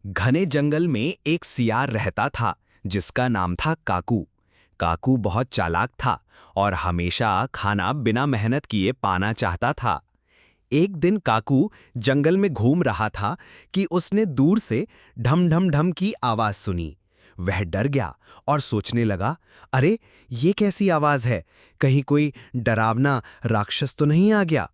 घने जंगल में एक सियार रहता था जिसका नाम था काकू। काकू बहुत चालाक था और हमेशा खाना बिना मेहनत किए पाना चाहता था। एक दिन काकू जंगल में घूम रहा था कि उसने दूर से ढम ढम ढम की आवाज सुनी। वह डर गया और सोचने लगा, अरे ये कैसी आवाज है? कहीं कोई डरावना राक्षस तो नहीं आ गया?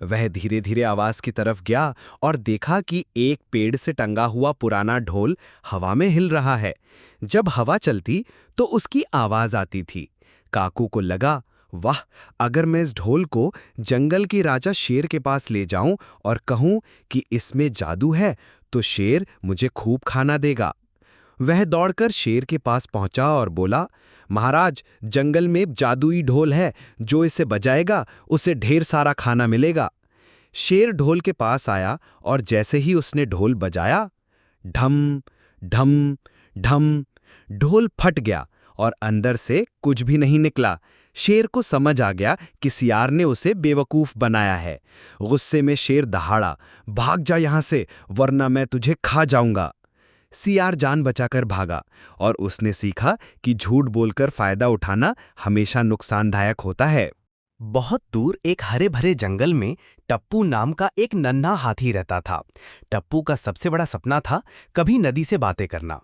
वह धीरे धीरे आवाज की तरफ गया और देखा कि एक पेड़ से टंगा हुआ पुराना ढोल हवा में हिल रहा है। जब हवा चलती तो उसकी आवाज आती थी। काकू को लगा, वाह, अगर मैं इस ढोल को जंगल के राजा शेर के पास ले जाऊं और कहूं कि इसमें जादू है, तो शेर मुझे खूब खाना देगा। वह दौड़कर शेर के पास पहुंचा और बोला, महाराज, जंगल में जादुई ढोल है, जो इसे बजाएगा उसे ढेर सारा खाना मिलेगा। शेर ढोल के पास आया और जैसे ही उसने ढोल बजाया, ढम ढम ढम, ढोल फट गया और अंदर से कुछ भी नहीं निकला। शेर को समझ आ गया कि सियार ने उसे बेवकूफ बनाया है। गुस्से में शेर दहाड़ा, भाग जा यहां से, वरना मैं तुझे खा जाऊंगा। सियार जान बचाकर भागा और उसने सीखा कि झूठ बोलकर फायदा उठाना हमेशा नुकसानदायक होता है। बहुत दूर एक हरे भरे जंगल में टप्पू नाम का एक नन्हा हाथी रहता था। टप्पू का सबसे बड़ा सपना था कभी नदी से बातें करना।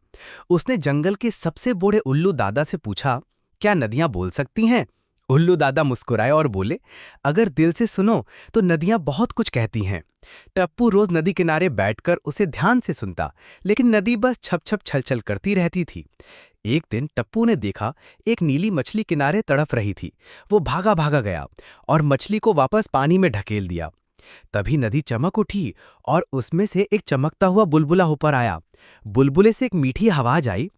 उसने जंगल के सबसे बूढ़े उल्लू दादा से पूछा, क्या नदियां बोल सकती हैं? उल्लू दादा मुस्कुराए और बोले, अगर दिल से सुनो तो नदियां बहुत कुछ कहती हैं। टप्पू रोज नदी किनारे बैठकर उसे ध्यान से सुनता, लेकिन नदी बस छप छप छल छल करती रहती थी। एक दिन टप्पू ने देखा एक नीली मछली किनारे तड़फ रही थी। वो भागा भागा गया और मछली को वापस पानी में ढकेल दिया। तभी नदी चमक उठी और उसमें से एक चमकता हुआ बुलबुला ऊपर आया। बुलबुले से एक मीठी आवाज आई,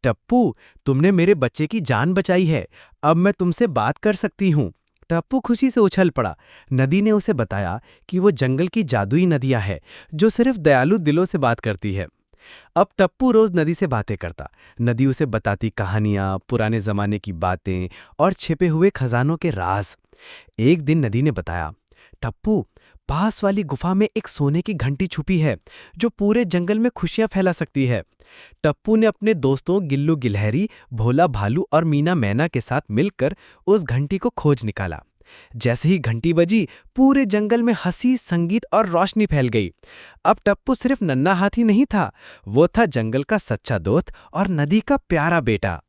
टप्पू, तुमने मेरे बच्चे की जान बचाई है, अब मैं तुमसे बात कर सकती हूँ। टप्पू खुशी से उछल पड़ा। नदी ने उसे बताया कि वो जंगल की जादुई नदियां है, जो सिर्फ दयालु दिलों से बात करती है। अब टप्पू रोज नदी से बातें करता। नदी उसे बताती कहानियां, पुराने जमाने की बातें और छिपे हुए खजानों के राज। एक दिन नदी ने बताया, टप्पू, पास वाली गुफा में एक सोने की घंटी छुपी है, जो पूरे जंगल में खुशियां फैला सकती है। टप्पू ने अपने दोस्तों गिल्लू गिलहरी, भोला भालू और मीना मैना के साथ मिलकर उस घंटी को खोज निकाला। जैसे ही घंटी बजी, पूरे जंगल में हंसी, संगीत और रोशनी फैल गई। अब टप्पू सिर्फ नन्हा हाथी नहीं था, वो था जंगल का सच्चा दोस्त और नदी का प्यारा बेटा।